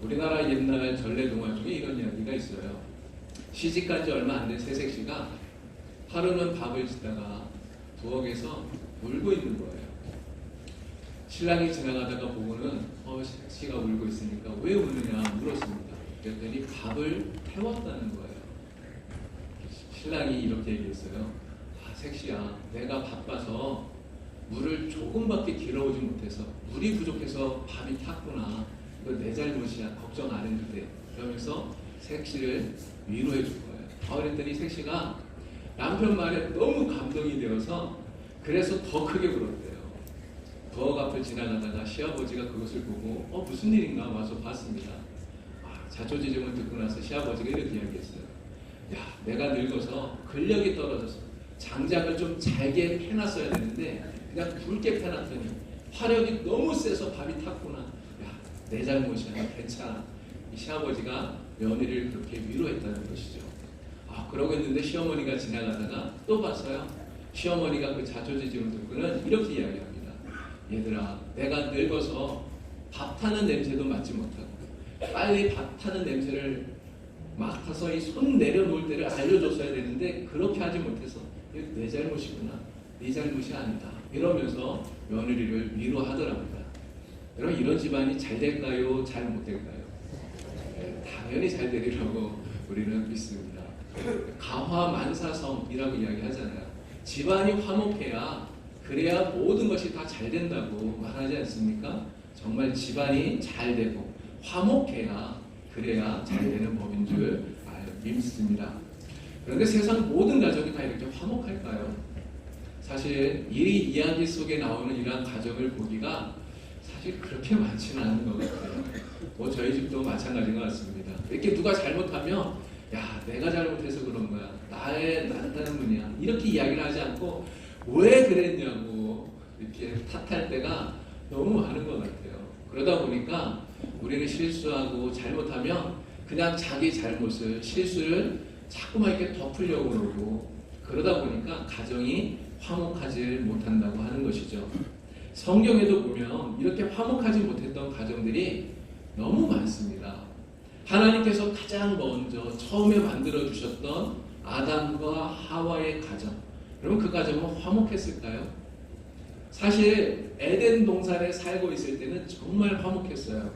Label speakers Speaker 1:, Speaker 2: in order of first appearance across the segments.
Speaker 1: 우리나라 옛날 전래동화 중에 이런 이야기가 있어요. 시집간 지 얼마 안 된 새색시가 하루는 밥을 짓다가 부엌에서 울고 있는 거예요. 신랑이 지나가다가 보고는 색시가 울고 있으니까 왜 우느냐 물었습니다. 그랬더니 밥을 태웠다는 거예요. 신랑이 이렇게 얘기했어요. 색시야, 내가 바빠서 물을 조금밖에 길어오지 못해서 물이 부족해서 밥이 탔구나. 이거 내 잘못이야. 걱정 안 해도 돼. 그러면서 색시를 위로해 줄 거예요. 그랬더니 색시가 남편 말에 너무 감동이 되어서 그래서 더 크게 울었대요. 부엌 앞을 지나가다가 시아버지가 그것을 보고 무슨 일인가 와서 봤습니다. 자초지종을 듣고 나서 시아버지가 이렇게 이야기했어요. 야, 내가 늙어서 근력이 떨어져서 장작을 좀 잘게 패놨어야 되는데 그냥 굵게 패놨더니 화력이 너무 세서 밥이 탔구나. 야, 내 잘못이야. 괜찮아. 이 시아버지가 며느리를 그렇게 위로했다는 것이죠. 그러고 있는데 시어머니가 지나가다가 또 봤어요. 시어머니가 그 자초지종을 듣고는 이렇게 이야기합니다. 얘들아, 내가 늙어서 밥 타는 냄새도 맡지 못하고 빨리 밥 타는 냄새를 맡아서 이 손 내려놓을 때를 알려줬어야 되는데 그렇게 하지 못해서 이거 내 잘못이구나. 네 잘못이 아니다. 이러면서 며느리를 위로하더랍니다. 여러분, 이런 집안이 잘 될까요? 잘 못 될까요? 당연히 잘 되리라고 우리는 믿습니다. 가화만사성이라고 이야기하잖아요. 집안이 화목해야 그래야 모든 것이 다 잘 된다고 말하지 않습니까? 정말 집안이 잘 되고 화목해야 그래야 잘 되는 법인 줄 믿습니다. 그런데 세상 모든 가정이 다 이렇게 화목할까요? 사실 이 이야기 속에 나오는 이러한 가정을 보기가 사실 그렇게 많지는 않은 것 같아요. 저희 집도 마찬가지인 것 같습니다. 이렇게 누가 잘못하면 야, 내가 잘못해서 그런 거야. 나는 때문이야. 이렇게 이야기를 하지 않고 왜 그랬냐고 이렇게 탓할 때가 너무 많은 것 같아요. 그러다 보니까 우리는 실수하고 잘못하면 그냥 자기 잘못을, 실수를 자꾸만 이렇게 덮으려고 그러고 그러다 보니까 가정이 화목하지 못한다고 하는 것이죠. 성경에도 보면 이렇게 화목하지 못했던 가정들이 너무 많습니다. 하나님께서 가장 먼저 처음에 만들어주셨던 아담과 하와의 가정, 여러분 그 가정은 화목했을까요? 사실 에덴 동산에 살고 있을 때는 정말 화목했어요.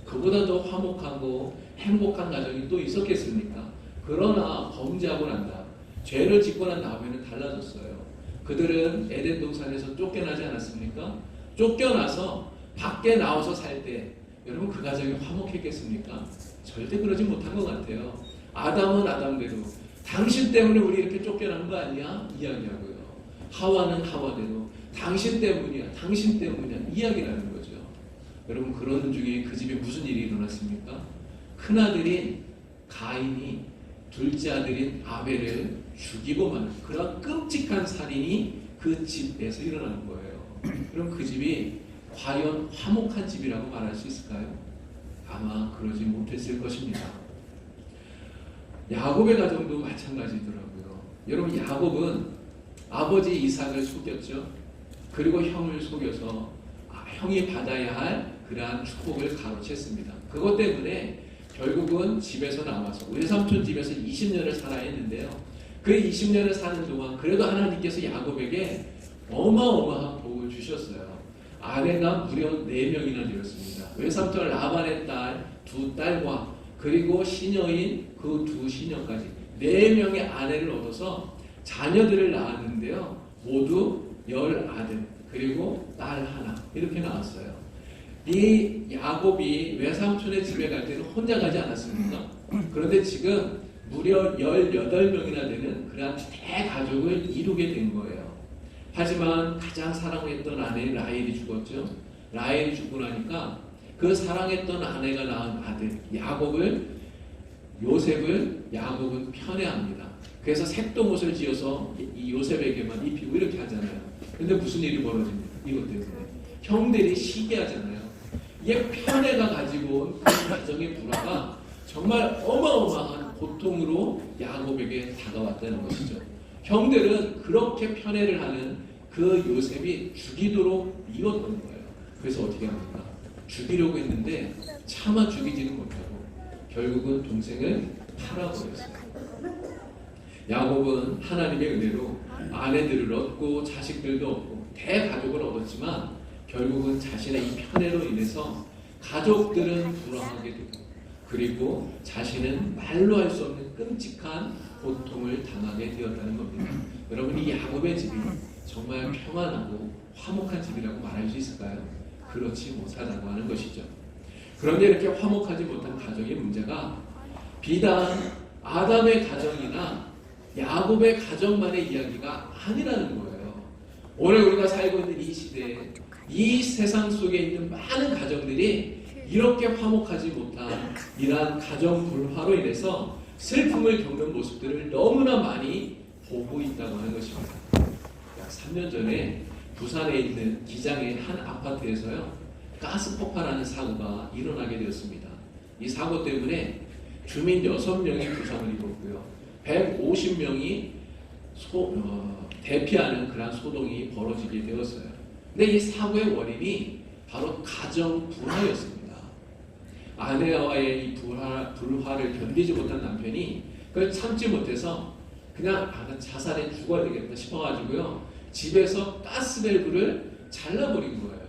Speaker 1: 그보다 더 화목하고 행복한 가정이 또 있었겠습니까? 그러나 범죄하고 난 다음, 죄를 짓고 난 다음에는 달라졌어요. 그들은 에덴 동산에서 쫓겨나지 않았습니까? 쫓겨나서 밖에 나와서 살 때 여러분 그 가정이 화목했겠습니까? 절대 그러지 못한 것 같아요. 아담은 아담대로 당신 때문에 우리 이렇게 쫓겨난 거 아니야? 이야기하고요. 하와는 하와대로 당신 때문이야, 당신 때문이야 이야기라는 거죠. 여러분 그런 중에 그 집에 무슨 일이 일어났습니까? 큰아들인 가인이 둘째 아들인 아벨을 죽이고 마는 그런 끔찍한 살인이 그 집에서 일어나는 거예요. 그럼 그 집이 과연 화목한 집이라고 말할 수 있을까요? 아마 그러지 못했을 것입니다. 야곱의 가정도 마찬가지더라고요. 여러분 야곱은 아버지 이삭을 속였죠. 그리고 형을 속여서 형이 받아야 할 그러한 축복을 가로챘습니다. 그것 때문에 결국은 집에서 나와서 외삼촌 집에서 20년을 살아야 했는데요. 그 20년을 사는 동안 그래도 하나님께서 야곱에게 어마어마한 복을 주셨어요. 아내가 무려 4명이나 되었습니다. 외삼촌 라반의 딸 2딸과 그리고 시녀인 그 2시녀까지 4명의 아내를 얻어서 자녀들을 낳았는데요. 모두 10아들 그리고 딸 하나 이렇게 나왔어요. 이 야곱이 외삼촌의 집에 갈 때는 혼자 가지 않았습니까? 그런데 지금 무려 18명이나 되는 그런 대가족을 이루게 된 거예요. 하지만 가장 사랑했던 아내 라헬이 죽었죠. 라헬이 죽고 나니까 그 사랑했던 아내가 낳은 아들 요셉을 야곱은 편애합니다. 그래서 색동옷을 지어서 이 요셉에게만 입히고 이렇게 하잖아요. 근데 무슨 일이 벌어집니까? 이것 때문에 형들이 시기하잖아요. 이게 편애가 가지고 온 그 가정의 불화가 정말 어마어마한 고통으로 야곱에게 다가왔다는 것이죠. 형들은 그렇게 편애를 하는 그 요셉이 죽이도록 미웠던 거예요. 그래서 어떻게 합니까? 죽이려고 했는데 차마 죽이지는 못하고 결국은 동생을 팔아버렸어요. 야곱은 하나님의 은혜로 아내들을 얻고 자식들도 얻고 대가족을 얻었지만 결국은 자신의 이 편애로 인해서 가족들은 불황하게 되고 그리고 자신은 말로 할 수 없는 끔찍한 고통을 당하게 되었다는 겁니다. 여러분, 이 야곱의 집이 정말 평안하고 화목한 집이라고 말할 수 있을까요? 그렇지 못하다고 하는 것이죠. 그런데 이렇게 화목하지 못한 가정의 문제가 비단 아담의 가정이나 야곱의 가정만의 이야기가 아니라는 거예요. 오늘 우리가 살고 있는 이 시대에 이 세상 속에 있는 많은 가정들이 이렇게 화목하지 못한 이러한 가정 불화로 인해서 슬픔을 겪는 모습들을 너무나 많이 보고 있다고 하는 것입니다. 약 3년 전에 부산에 있는 기장의 한 아파트에서요, 가스 폭발하는 사고가 일어나게 되었습니다. 이 사고 때문에 주민 6명이 부상을 입었고요. 150명이 대피하는 그런 소동이 벌어지게 되었어요. 근데 이 사고의 원인이 바로 가정 불화였습니다. 아내와의 이 불화를 견디지 못한 남편이 그걸 참지 못해서 그냥 자살해 죽어야 되겠다 싶어가지고요, 집에서 가스밸브를 잘라버린 거예요.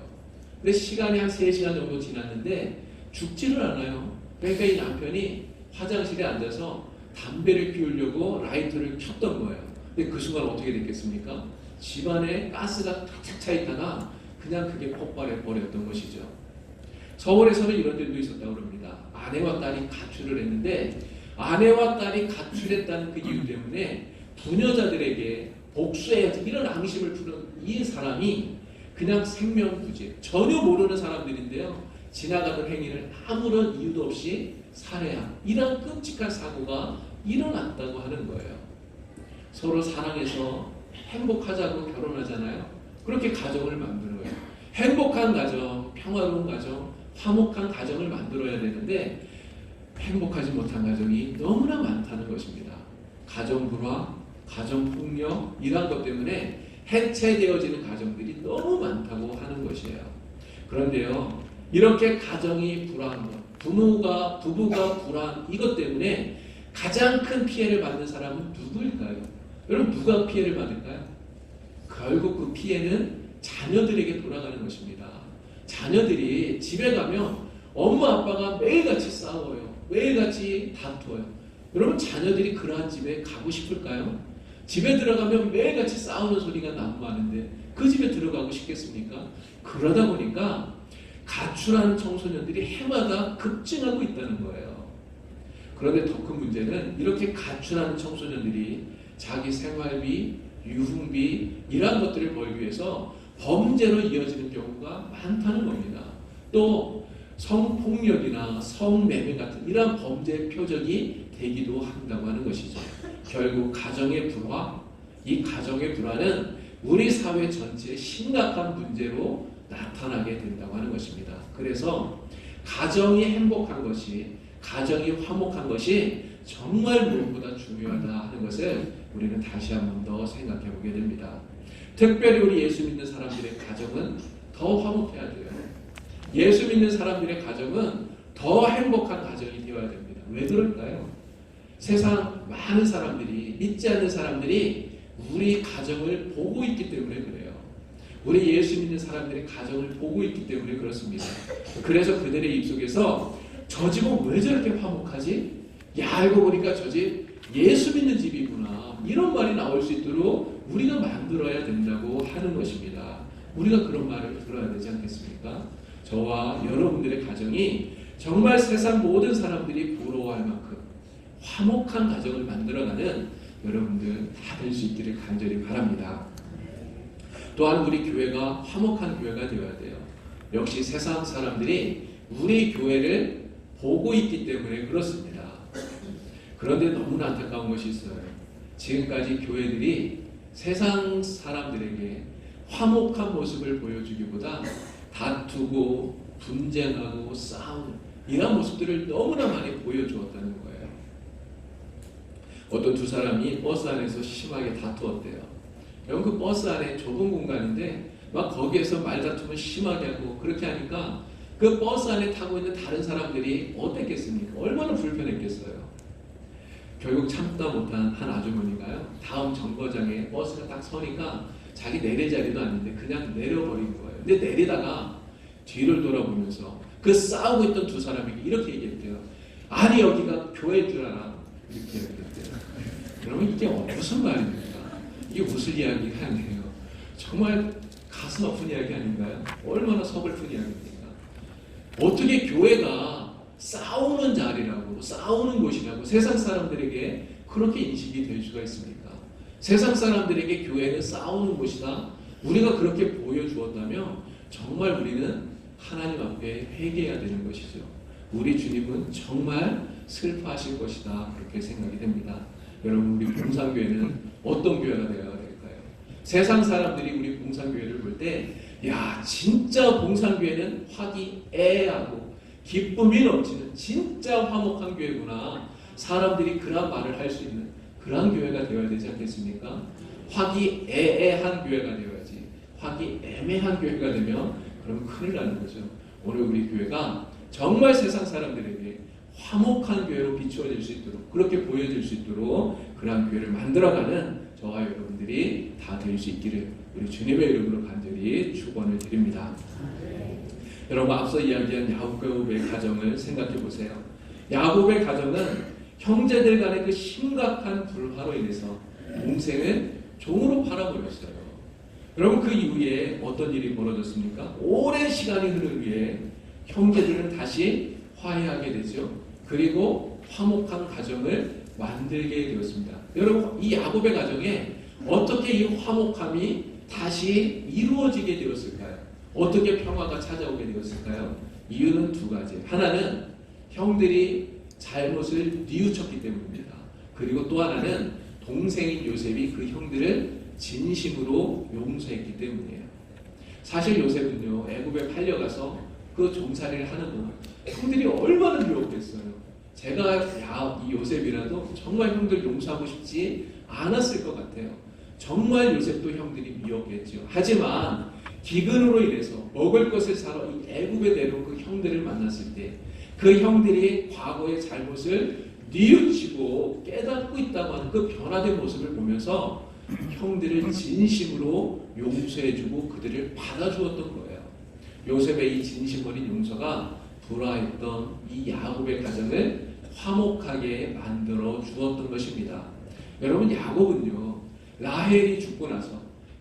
Speaker 1: 근데 시간이 한 3시간 정도 지났는데 죽지를 않아요. 그러니까 이 남편이 화장실에 앉아서 담배를 피우려고 라이터를 켰던 거예요. 근데 그 순간 어떻게 됐겠습니까? 집안에 가스가 탁탁 차 있다가 그냥 그게 폭발해 버렸던 것이죠. 서울에서는 이런 일도 있었다고 합니다. 아내와 딸이 가출을 했는데 아내와 딸이 가출했다는 그 이유 때문에 부녀자들에게 복수해야지 이런 앙심을 푸는 이 사람이 그냥 생명부재, 전혀 모르는 사람들인데요, 지나가는 행위를 아무런 이유도 없이 살해한 이런 끔찍한 사고가 일어났다고 하는 거예요. 서로 사랑해서 행복하자고 결혼하잖아요. 그렇게 가정을 만들어요. 행복한 가정, 평화로운 가정, 화목한 가정을 만들어야 되는데 행복하지 못한 가정이 너무나 많다는 것입니다. 가정 불화, 가정 폭력 이러한 것 때문에 해체되어지는 가정들이 너무 많다고 하는 것이에요. 그런데요, 이렇게 가정이 불화한 것, 부부가 불화한 이것 때문에 가장 큰 피해를 받는 사람은 누구일까요? 여러분, 누가 피해를 받을까요? 결국 그 피해는 자녀들에게 돌아가는 것입니다. 자녀들이 집에 가면 엄마 아빠가 매일같이 싸워요. 매일같이 다투어요. 여러분, 자녀들이 그러한 집에 가고 싶을까요? 집에 들어가면 매일같이 싸우는 소리가 난무하는데 그 집에 들어가고 싶겠습니까? 그러다 보니까 가출하는 청소년들이 해마다 급증하고 있다는 거예요. 그런데 더 큰 문제는 이렇게 가출하는 청소년들이 자기 생활비, 유흥비 이러한 것들을 벌기 위해서 범죄로 이어지는 경우가 많다는 겁니다. 또 성폭력이나 성매매 같은 이러한 범죄의 표적이 되기도 한다고 하는 것이죠. 결국 가정의 불화, 이 가정의 불화는 우리 사회 전체의 심각한 문제로 나타나게 된다고 하는 것입니다. 그래서 가정이 행복한 것이, 가정이 화목한 것이 정말 무엇보다 중요하다 하는 것을 우리는 다시 한 번 더 생각해 보게 됩니다. 특별히 우리 예수 믿는 사람들의 가정은 더 화목해야 돼요. 예수 믿는 사람들의 가정은 더 행복한 가정이 되어야 됩니다. 왜 그럴까요? 세상 많은 사람들이, 믿지 않는 사람들이 우리 가정을 보고 있기 때문에 그래요. 우리 예수 믿는 사람들의 가정을 보고 있기 때문에 그렇습니다. 그래서 그들의 입속에서 저 집은 왜 저렇게 화목하지? 야, 알고 보니까 저 집 예수 믿는 집이구나, 이런 말이 나올 수 있도록 우리가 만들어야 된다고 하는 것입니다. 우리가 그런 말을 들어야 되지 않겠습니까? 저와 여러분들의 가정이 정말 세상 모든 사람들이 부러워할 만큼 화목한 가정을 만들어가는 여러분들 다 될 수 있기를 간절히 바랍니다. 또한 우리 교회가 화목한 교회가 되어야 돼요. 역시 세상 사람들이 우리 교회를 보고 있기 때문에 그렇습니다. 그런데 너무나 안타까운 것이 있어요. 지금까지 교회들이 세상 사람들에게 화목한 모습을 보여주기보다 다투고 분쟁하고 싸우는 이런 모습들을 너무나 많이 보여주었다는 거예요. 어떤 두 사람이 버스 안에서 심하게 다투었대요. 여러분, 그 버스 안에 좁은 공간인데 막 거기에서 말다툼을 심하게 하고 그렇게 하니까 그 버스 안에 타고 있는 다른 사람들이 어땠겠습니까? 얼마나 불편했겠어요. 결국 참다 못한 한 아주머니가요, 다음 정거장에 버스가 딱 서니까 자기 내릴 자리도 아닌데 그냥 내려버린 거예요. 근데 내리다가 뒤를 돌아보면서 그 싸우고 있던 두 사람에게 이렇게 얘기했대요. 아니 여기가 교회인 줄 알아. 이렇게 얘기했대요. 그러면 이게 무슨 말입니까? 이게 무슨 이야기가 아니에요. 정말 가슴 아픈 이야기 아닌가요? 얼마나 서글픈 이야기입니까? 어떻게 교회가 싸우는 자리라고, 싸우는 곳이라고 세상 사람들에게 그렇게 인식이 될 수가 있습니까? 세상 사람들에게 교회는 싸우는 곳이다. 우리가 그렇게 보여주었다면 정말 우리는 하나님 앞에 회개해야 되는 것이죠. 우리 주님은 정말 슬퍼하실 것이다. 그렇게 생각이 됩니다. 여러분, 우리 봉산교회는 어떤 교회가 되어야 될까요? 세상 사람들이 우리 봉산교회를 볼 때, 야, 진짜 봉산교회는 화기애애하고 기쁨이 넘치는 진짜 화목한 교회구나. 사람들이 그런 말을 할 수 있는 그런 교회가 되어야 되지 않겠습니까? 화기애애한 교회가 되어야지. 화기애매한 교회가 되면 그럼 큰일 나는 거죠. 오늘 우리 교회가 정말 세상 사람들에게 화목한 교회로 비추어질 수 있도록, 그렇게 보여질 수 있도록 그러한 교회를 만들어가는 저와 여러분들이 다 될 수 있기를 우리 주님의 이름으로 간절히 축원을 드립니다. 여러분, 앞서 이야기한 야곱의 가정을 생각해 보세요. 야곱의 가정은 형제들 간의 그 심각한 불화로 인해서 동생을 종으로 팔아버렸어요. 여러분, 그 이후에 어떤 일이 벌어졌습니까? 오랜 시간이 흐른 후에 형제들은 다시 화해하게 되죠. 그리고 화목한 가정을 만들게 되었습니다. 여러분, 이 야곱의 가정에 어떻게 이 화목함이 다시 이루어지게 되었을까요? 어떻게 평화가 찾아오게 되었을까요? 이유는 두 가지. 하나는 형들이 잘못을 뉘우쳤기 때문입니다. 그리고 또 하나는 동생인 요셉이 그 형들을 진심으로 용서했기 때문이에요. 사실 요셉은요, 애굽에 팔려가서 그 종살이를 하는 동안 형들이 얼마나 미웠겠어요. 제가 이 요셉이라도 정말 형들 용서하고 싶지 않았을 것 같아요. 정말 요셉도 형들이 미웠겠죠. 하지만 기근으로 인해서 먹을 것을 사러 이 애굽에 내려온 그 형들을 만났을 때 그 형들이 과거의 잘못을 뉘우치고 깨닫고 있다고 하는 그 변화된 모습을 보면서 형들을 진심으로 용서해주고 그들을 받아주었던 거예요. 요셉의 이 진심 어린 용서가 불화했던 이 야곱의 가정을 화목하게 만들어 주었던 것입니다. 여러분, 야곱은요, 라헬이 죽고 나서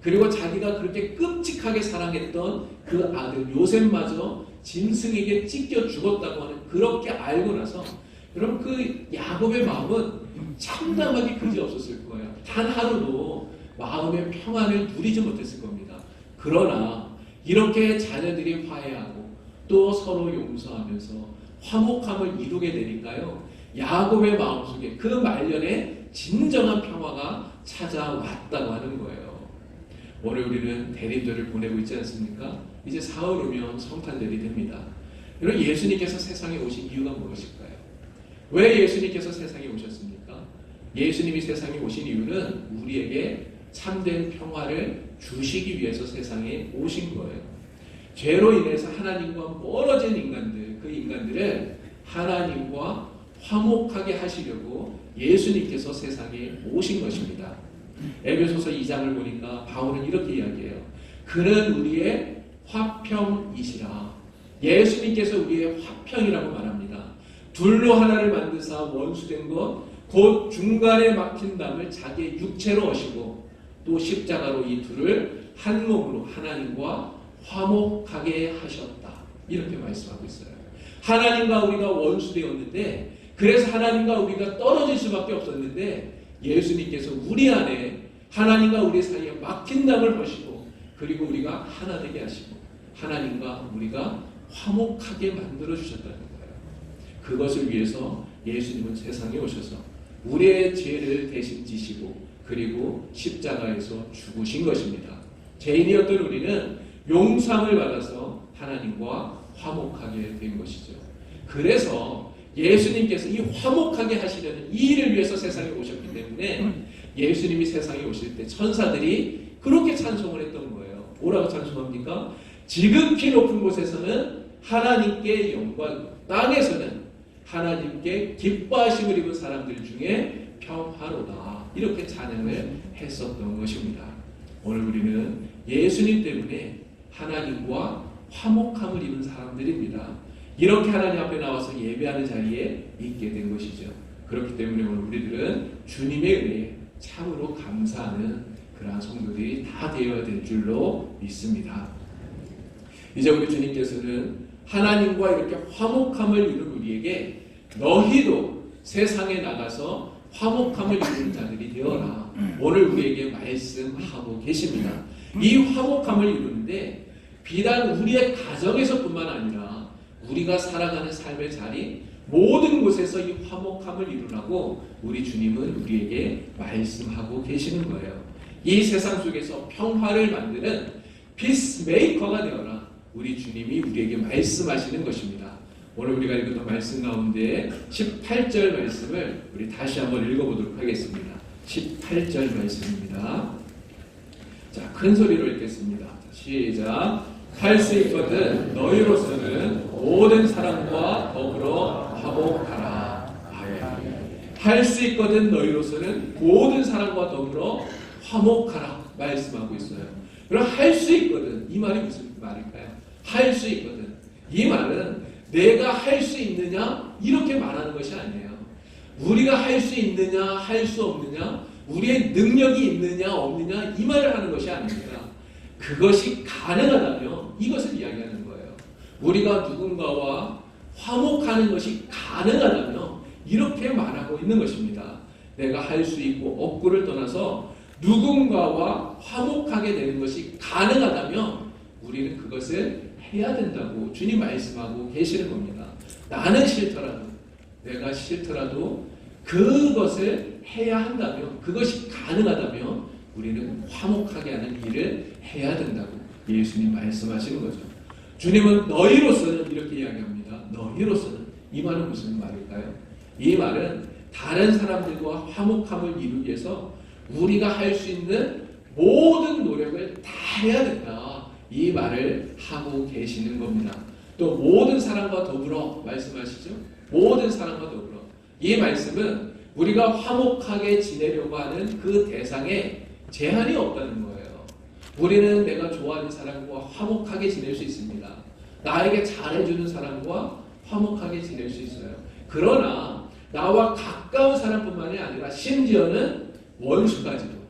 Speaker 1: 그리고 자기가 그렇게 끔찍하게 사랑했던 그 아들 요셉마저 짐승에게 찢겨 죽었다고 하는, 그렇게 알고 나서 여러분, 그 야곱의 마음은 참담하게 그지없었을 거예요. 단 하루도 마음의 평안을 누리지 못했을 겁니다. 그러나 이렇게 자녀들이 화해하고 또 서로 용서하면서 화목함을 이루게 되니까요, 야곱의 마음속에 그 말년에 진정한 평화가 찾아왔다고 하는 거예요. 오늘 우리는 대림절을 보내고 있지 않습니까? 이제 사흘 후면 성탄절이 됩니다. 여러분, 예수님께서 세상에 오신 이유가 무엇일까요? 왜 예수님께서 세상에 오셨습니까? 예수님이 세상에 오신 이유는 우리에게 참된 평화를 주시기 위해서 세상에 오신 거예요. 죄로 인해서 하나님과 멀어진 인간들, 그 인간들을 하나님과 화목하게 하시려고 예수님께서 세상에 오신 것입니다. 에베소서 2장을 보니까 바울은 이렇게 이야기해요. 그는 우리의 화평이시라. 예수님께서 우리의 화평이라고 말합니다. 둘로 하나를 만드사 원수된 것, 곧 중간에 막힌 담을 자기의 육체로 어시고 또 십자가로 이 둘을 한 몸으로 하나님과 화목하게 하셨다. 이렇게 말씀하고 있어요. 하나님과 우리가 원수되었는데, 그래서 하나님과 우리가 떨어질 수밖에 없었는데 예수님께서 우리 안에 하나님과 우리 사이에 막힌 담을 버시고 그리고 우리가 하나 되게 하시고 하나님과 우리가 화목하게 만들어 주셨다는 거예요. 그것을 위해서 예수님은 세상에 오셔서 우리의 죄를 대신 지시고 그리고 십자가에서 죽으신 것입니다. 죄인이었던 우리는 용서함을 받아서 하나님과 화목하게 된 것이죠. 그래서 예수님께서 이 화목하게 하시려는 이 일을 위해서 세상에 오셨기 때문에 예수님이 세상에 오실 때 천사들이 그렇게 찬송을 했던 거예요. 뭐라고 찬송합니까? 지극히 높은 곳에서는 하나님께 영광, 땅에서는 하나님께 기뻐하심을 입은 사람들 중에 평화로다. 이렇게 찬양을 했었던 것입니다. 오늘 우리는 예수님 때문에 하나님과 화목함을 입은 사람들입니다. 이렇게 하나님 앞에 나와서 예배하는 자리에 있게 된 것이죠. 그렇기 때문에 오늘 우리들은 주님의 은혜에 참으로 감사하는 그러한 성도들이 다 되어야 될 줄로 믿습니다. 이제 우리 주님께서는 하나님과 이렇게 화목함을 이룬 우리에게 너희도 세상에 나가서 화목함을 이루는 자들이 되어라. 오늘 우리에게 말씀하고 계십니다. 이 화목함을 이루는데 비단 우리의 가정에서뿐만 아니라 우리가 살아가는 삶의 자리 모든 곳에서 이 화목함을 이루라고 우리 주님은 우리에게 말씀하고 계시는 거예요. 이 세상 속에서 평화를 만드는 피스메이커가 되어라. 우리 주님이 우리에게 말씀하시는 것입니다. 오늘 우리가 읽었던 말씀 가운데 18절 말씀을 우리 다시 한번 읽어보도록 하겠습니다. 18절 말씀입니다. 자, 큰 소리로 읽겠습니다. 시작. 할 수 있거든 너희로서는 모든 사람과 더불어 화목하라. 할 수 있거든 너희로서는 모든 사람과 더불어 화목하라 말씀하고 있어요. 그럼 할 수 있거든, 이 말이 무슨 말일까요? 할 수 있거든, 이 말은 내가 할 수 있느냐 이렇게 말하는 것이 아니에요. 우리가 할 수 있느냐 할 수 없느냐, 우리의 능력이 있느냐 없느냐 이 말을 하는 것이 아닙니다. 그것이 가능하다면 이것을 이야기하는 거예요. 우리가 누군가와 화목하는 것이 가능하다면 이렇게 말하고 있는 것입니다. 내가 할 수 있고 없고를 떠나서 누군가와 화목하게 되는 것이 가능하다면 우리는 그것을 해야 된다고 주님 말씀하고 계시는 겁니다. 나는 싫더라도, 내가 싫더라도 그것을 해야 한다면, 그것이 가능하다면 우리는 화목하게 하는 일을 해야 된다고 예수님 말씀하시는 거죠. 주님은 너희로서는 이렇게 이야기합니다. 너희로서는, 이 말은 무슨 말일까요? 이 말은 다른 사람들과 화목함을 이루기 위해서 우리가 할 수 있는 모든 노력을 다 해야 된다. 이 말을 하고 계시는 겁니다. 또 모든 사람과 더불어 말씀하시죠. 모든 사람과 더불어. 이 말씀은 우리가 화목하게 지내려고 하는 그 대상에 제한이 없다는 거예요. 우리는 내가 좋아하는 사람과 화목하게 지낼 수 있습니다. 나에게 잘해주는 사람과 화목하게 지낼 수 있어요. 그러나 나와 가까운 사람뿐만이 아니라 심지어는 원수까지도,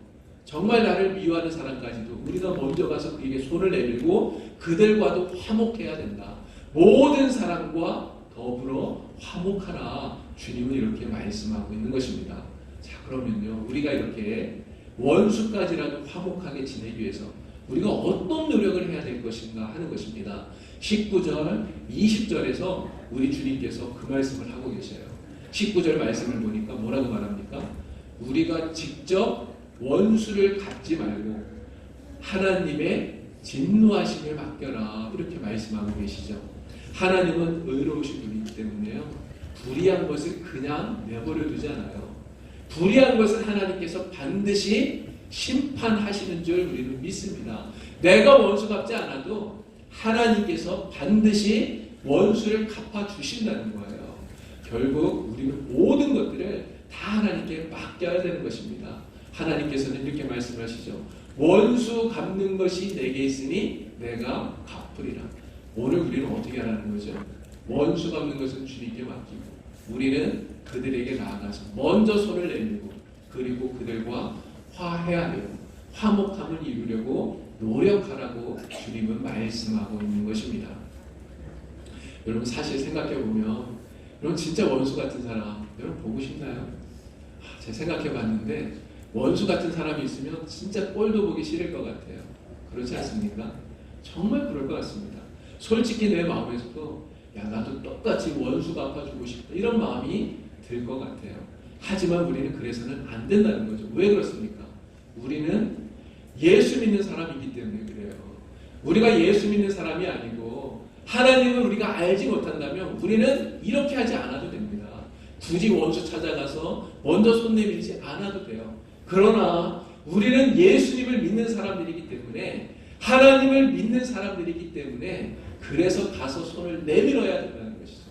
Speaker 1: 정말 나를 미워하는 사람까지도 우리가 먼저 가서 그에게 손을 내밀고 그들과도 화목해야 된다. 모든 사람과 더불어 화목하라. 주님은 이렇게 말씀하고 있는 것입니다. 자, 그러면요, 우리가 이렇게 원수까지라도 화목하게 지내기 위해서 우리가 어떤 노력을 해야 될 것인가 하는 것입니다. 19절, 20절에서 우리 주님께서 그 말씀을 하고 계셔요. 19절 말씀을 보니까 뭐라고 말합니까? 우리가 직접 원수를 갚지 말고 하나님의 진노하심을 맡겨라. 이렇게 말씀하고 계시죠. 하나님은 의로우신 분이기 때문에요, 불의한 것을 그냥 내버려 두지 않아요. 불의한 것은 하나님께서 반드시 심판하시는 줄 우리는 믿습니다. 내가 원수 갚지 않아도 하나님께서 반드시 원수를 갚아주신다는 거예요. 결국 우리는 모든 것들을 다 하나님께 맡겨야 되는 것입니다. 하나님께서는 이렇게 말씀하시죠. 원수 갚는 것이 내게 있으니 내가 갚으리라. 오늘 우리는 어떻게 하라는 거죠? 원수 갚는 것은 주님께 맡기고 우리는 그들에게 나아가서 먼저 손을 내밀고 그리고 그들과 화해하려, 화목함을 이루려고 노력하라고 주님은 말씀하고 있는 것입니다. 여러분, 사실 생각해보면 여러분 진짜 원수 같은 사람 여러분 보고 싶나요? 제가 생각해봤는데 원수 같은 사람이 있으면 진짜 꼴도 보기 싫을 것 같아요. 그렇지 않습니까? 정말 그럴 것 같습니다. 솔직히 내 마음에서도 야, 나도 똑같이 원수 갚아주고 싶다, 이런 마음이 들 것 같아요. 하지만 우리는 그래서는 안 된다는 거죠. 왜 그렇습니까? 우리는 예수 믿는 사람이기 때문에 그래요. 우리가 예수 믿는 사람이 아니고 하나님을 우리가 알지 못한다면 우리는 이렇게 하지 않아도 됩니다. 굳이 원수 찾아가서 먼저 손 내밀지 않아도 돼요. 그러나 우리는 예수님을 믿는 사람들이기 때문에, 하나님을 믿는 사람들이기 때문에 그래서 가서 손을 내밀어야 된다는 것이죠.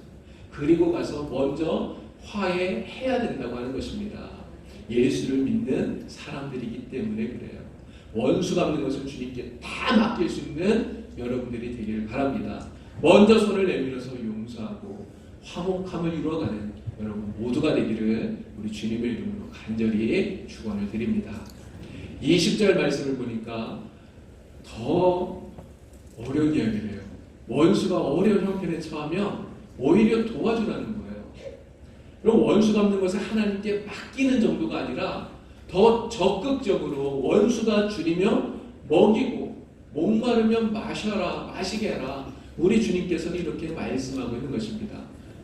Speaker 1: 그리고 가서 먼저 화해해야 된다고 하는 것입니다. 예수를 믿는 사람들이기 때문에 그래요. 원수 갚는 것을 주님께 다 맡길 수 있는 여러분들이 되기를 바랍니다. 먼저 손을 내밀어서 용서하고 화목함을 이루어가는 여러분 모두가 되기를 우리 주님의 이름으로 간절히 축원을 드립니다. 20절 말씀을 보니까 더 어려운 이야기를 해요. 원수가 어려운 형편에 처하면 오히려 도와주라는 거예요. 그럼 원수 갚는 것을 하나님께 맡기는 정도가 아니라 더 적극적으로 원수가 줄이면 먹이고 목마르면 마시게 하라. 우리 주님께서는 이렇게 말씀하고 있는 것입니다.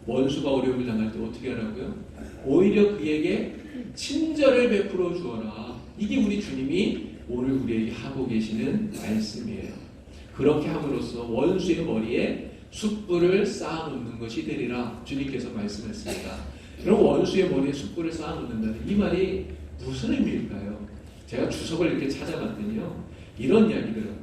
Speaker 1: 원수가 어려움을 당할 때 어떻게 하라고요? 오히려 그에게 친절을 베풀어 주어라. 이게 우리 주님이 오늘 우리에게 하고 계시는 말씀이에요. 그렇게 함으로써 원수의 머리에 숯불을 쌓아놓는 것이 되리라 주님께서 말씀했습니다. 그럼 원수의 머리에 숯불을 쌓아놓는다는 이 말이 무슨 의미일까요? 제가 주석을 이렇게 찾아봤더니요, 이런 이야기더라고요.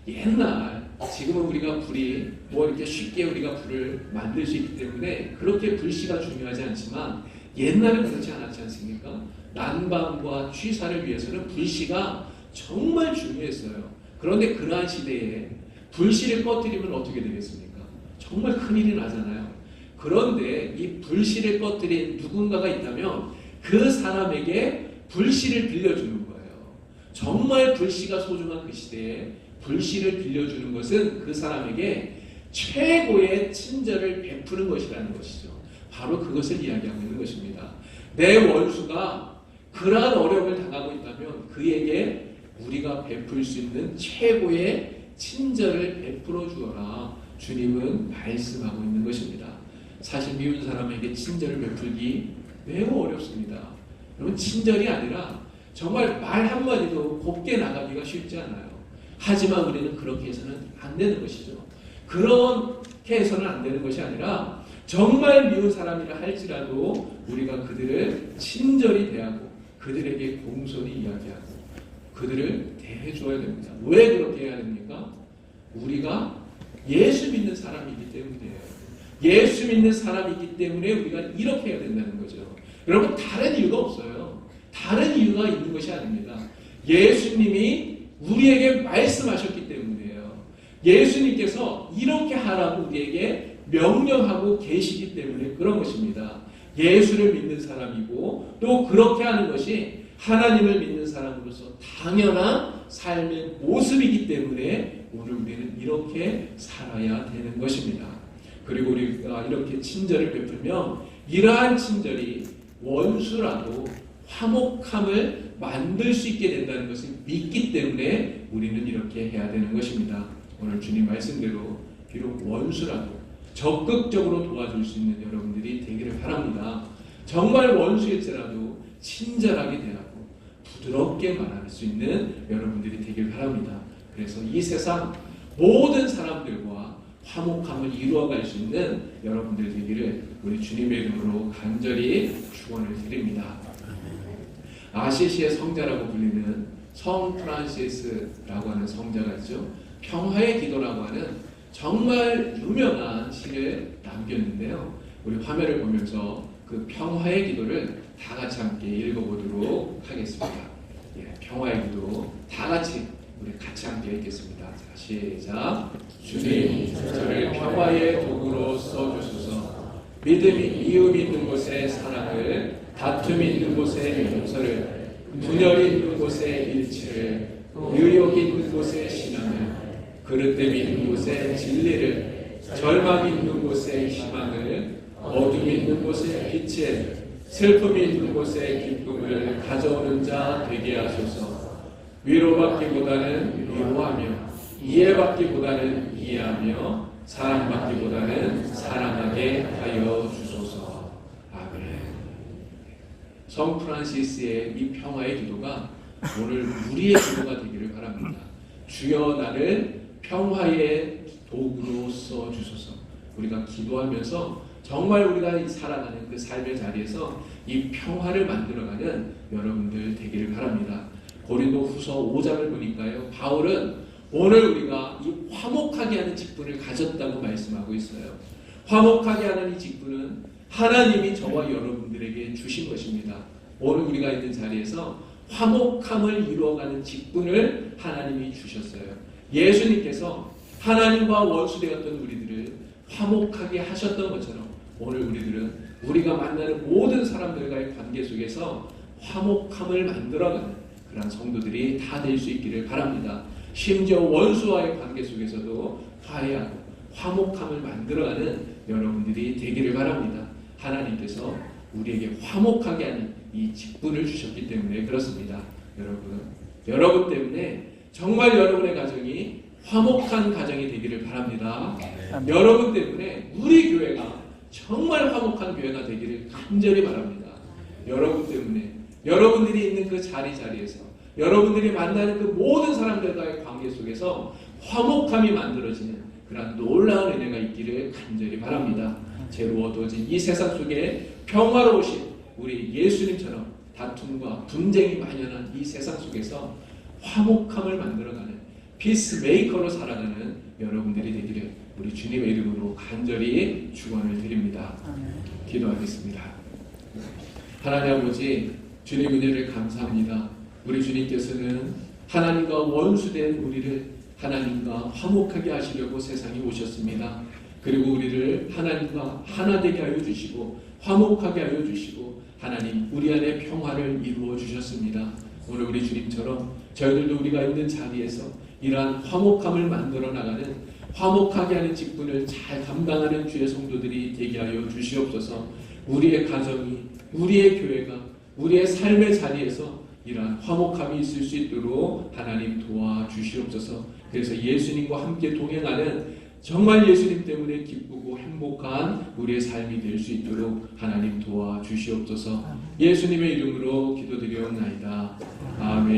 Speaker 1: 옛날, 지금은 우리가 불이 이렇게 쉽게 우리가 불을 만들 수 있기 때문에 그렇게 불씨가 중요하지 않지만 옛날에 그렇지 않았지 않습니까? 난방과 취사를 위해서는 불씨가 정말 중요했어요. 그런데 그러한 시대에 불씨를 꺼뜨리면 어떻게 되겠습니까? 정말 큰일이 나잖아요. 그런데 이 불씨를 꺼뜨린 누군가가 있다면 그 사람에게 불씨를 빌려주는 거예요. 정말 불씨가 소중한 그 시대에 불씨를 빌려주는 것은 그 사람에게 최고의 친절을 베푸는 것이라는 것이죠. 바로 그것을 이야기하고 있는 것입니다. 내 원수가 그러한 어려움을 당하고 있다면 그에게 우리가 베풀 수 있는 최고의 친절을 베풀어 주어라. 주님은 말씀하고 있는 것입니다. 사실 미운 사람에게 친절을 베풀기 매우 어렵습니다. 여러분, 친절이 아니라 정말 말 한마디도 곱게 나가기가 쉽지 않아요. 하지만 우리는 그렇게 해서는 안 되는 것이죠. 그렇게 해서는 안 되는 것이 아니라 정말 미운 사람이라 할지라도 우리가 그들을 친절히 대하고 그들에게 공손히 이야기하고 그들을 대해줘야 됩니다. 왜 그렇게 해야 됩니까? 우리가 예수 믿는 사람이기 때문이에요. 예수 믿는 사람이기 때문에 우리가 이렇게 해야 된다는 거죠. 여러분, 다른 이유가 없어요. 다른 이유가 있는 것이 아닙니다. 예수님이 우리에게 말씀하셨기 때문이에요. 예수님께서 이렇게 하라고 우리에게 명령하고 계시기 때문에 그런 것입니다. 예수를 믿는 사람이고 또 그렇게 하는 것이 하나님을 믿는 사람으로서 당연한 삶의 모습이기 때문에 오늘 우리는 이렇게 살아야 되는 것입니다. 그리고 우리가 이렇게 친절을 베풀면 이러한 친절이 원수라도 화목함을 만들 수 있게 된다는 것을 믿기 때문에 우리는 이렇게 해야 되는 것입니다. 오늘 주님 말씀대로 비록 원수라도 적극적으로 도와줄 수 있는 여러분들이 되기를 바랍니다. 정말 원수일지라도 친절하게 대하고 부드럽게 말할 수 있는 여러분들이 되길 바랍니다. 그래서 이 세상 모든 사람들과 화목함을 이루어갈 수 있는 여러분들 되기를 우리 주님의 이름으로 간절히 축원을 드립니다. 아시시의 성자라고 불리는 성 프란시스라고 하는 성자가 있죠. 평화의 기도라고 하는 정말 유명한 시를 남겼는데요. 우리 화면을 보면서 그 평화의 기도를 다 같이 함께 읽어보도록 하겠습니다. 평화의 기도 다 같이 우리 같이 함께 읽겠습니다. 자, 시작. 주님, 저를 평화의 도구로 써주소서. 믿음이 이웃 있는 곳에 사랑을, 다툼 있는 곳에 용서를, 분열 있는 곳에 일치를, 의욕 있는 곳에 신앙을, 그릇됨 있는 곳에 진리를, 절망 있는 곳에 희망을, 어둠 있는 곳에 빛을, 슬픔이 있는 곳에 기쁨을 가져오는 자 되게 하소서. 위로받기보다는 위로하며, 이해받기보다는 이해하며, 사랑받기보다는 사랑하게 하여 주소서. 아멘. 성 프란시스의 이 평화의 기도가 오늘 우리의 기도가 되기를 바랍니다. 주여 나를 평화의 도구로 써주소서. 우리가 기도하면서 정말 우리가 살아가는 그 삶의 자리에서 이 평화를 만들어가는 여러분들 되기를 바랍니다. 고린도 후서 5장을 보니까요, 바울은 오늘 우리가 이 화목하게 하는 직분을 가졌다고 말씀하고 있어요. 화목하게 하는 이 직분은 하나님이 저와 여러분들에게 주신 것입니다. 오늘 우리가 있는 자리에서 화목함을 이루어가는 직분을 하나님이 주셨어요. 예수님께서 하나님과 원수되었던 우리들을 화목하게 하셨던 것처럼 오늘 우리들은 우리가 만나는 모든 사람들과의 관계 속에서 화목함을 만들어가는 그런 성도들이 다 될 수 있기를 바랍니다. 심지어 원수와의 관계 속에서도 화해하고 화목함을 만들어가는 여러분들이 되기를 바랍니다. 하나님께서 우리에게 화목하게 하는 이 직분을 주셨기 때문에 그렇습니다. 여러분 때문에 정말 여러분의 가정이 화목한 가정이 되기를 바랍니다. 여러분 때문에 우리 교회가 정말 화목한 교회가 되기를 간절히 바랍니다. 여러분 때문에 여러분들이 있는 그 자리에서 여러분들이 만나는 그 모든 사람들과의 관계 속에서 화목함이 만들어지는 그런 놀라운 은혜가 있기를 간절히 바랍니다. 죄로 어두워진 이 세상 속에 평화로우신 우리 예수님처럼 다툼과 분쟁이 만연한 이 세상 속에서 화목함을 만들어가는 피스메이커로 살아가는 여러분들이 되기를 우리 주님의 이름으로 간절히 축원을 드립니다. 기도하겠습니다. 하나님 아버지, 주님 은혜를 감사합니다. 우리 주님께서는 하나님과 원수된 우리를 하나님과 화목하게 하시려고 세상에 오셨습니다. 그리고 우리를 하나님과 하나 되게 하여 주시고 화목하게 하여 주시고 하나님 우리 안에 평화를 이루어 주셨습니다. 오늘 우리 주님처럼 저희들도 우리가 있는 자리에서 이러한 화목함을 만들어 나가는 화목하게 하는 직분을 잘 감당하는 주의 성도들이 되게 하여 주시옵소서. 우리의 가정이, 우리의 교회가, 우리의 삶의 자리에서 이러한 화목함이 있을 수 있도록 하나님 도와주시옵소서. 그래서 예수님과 함께 동행하는 정말 예수님 때문에 기쁘고 행복한 우리의 삶이 될 수 있도록 하나님 도와주시옵소서. 예수님의 이름으로 기도드리옵나이다. 아멘.